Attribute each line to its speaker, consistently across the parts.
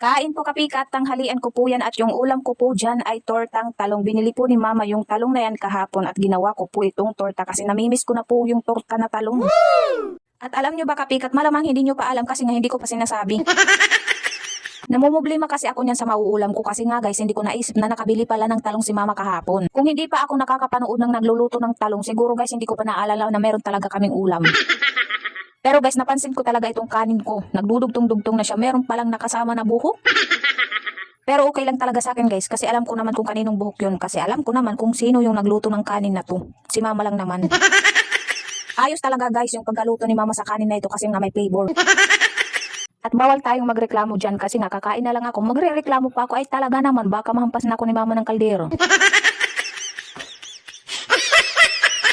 Speaker 1: Kain po kapikat, tanghalian ko po yan at yung ulam ko po dyan ay tortang talong. Binili po ni mama yung talong na yan kahapon at ginawa ko po itong torta kasi namimiss ko na po yung torta na talong. At alam nyo ba kapikat, malamang hindi nyo pa alam kasi nga hindi ko pa sinasabi. Namumblema kasi ako niyan sa mauulam ko kasi nga guys, hindi ko naisip na nakabili pala ng talong si mama kahapon. Kung hindi pa ako nakakapanood ng nagluluto ng talong, siguro guys hindi ko pa naalala na meron talaga kaming ulam. Pero guys, napansin ko talaga itong kanin ko. Nagdudugtong-dugtong na siya. Meron palang nakasama na buhok. Pero okay lang talaga sa akin guys kasi alam ko naman kung kaninong buhok yun. Kasi alam ko naman kung sino yung nagluto ng kanin na to. Si mama lang naman. Ayos talaga guys yung pagkaluto ni mama sa kanin na ito kasi nga may flavor. At bawal tayong magreklamo dyan kasi nga kakain na lang ako. Magre-reklamo pa ako ay talaga naman baka mahampas na ako ni mama ng kaldero.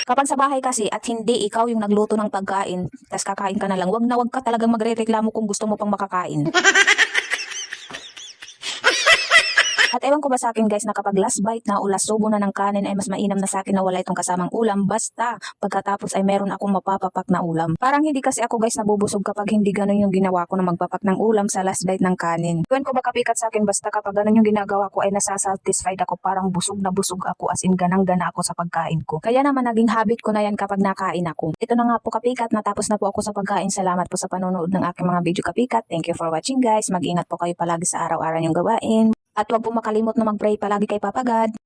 Speaker 1: Kapag sa bahay kasi at hindi ikaw yung nagluto ng pagkain, tas kakain ka na lang, wag ka talagang magre-reklamo kung gusto mo pang makakain. At ewan ko ba sa akin guys na kapag last bite na o last subo na ng kanin ay mas mainam na sa akin na wala itong kasamang ulam basta pagkatapos ay meron akong mapapapak na ulam. Parang hindi kasi ako guys nabubusog kapag hindi ganun yung ginawa ko na magpapak ng ulam sa last bite ng kanin. Ewan ko ba kapikat sa akin basta kapag ganun yung ginagawa ko ay nasasatisfied ako, parang busog na busog ako as in ganang-gana ako sa pagkain ko. Kaya naman naging habit ko na yan kapag nakain ako. Ito na nga po kapikat, natapos na po ako sa pagkain. Salamat po sa panonood ng aking mga video kapikat. Thank you for watching guys. Mag-ingat po kayo palagi sa araw-araw yung gawain. At huwag po makalimot na mag-pray palagi kay Papa God.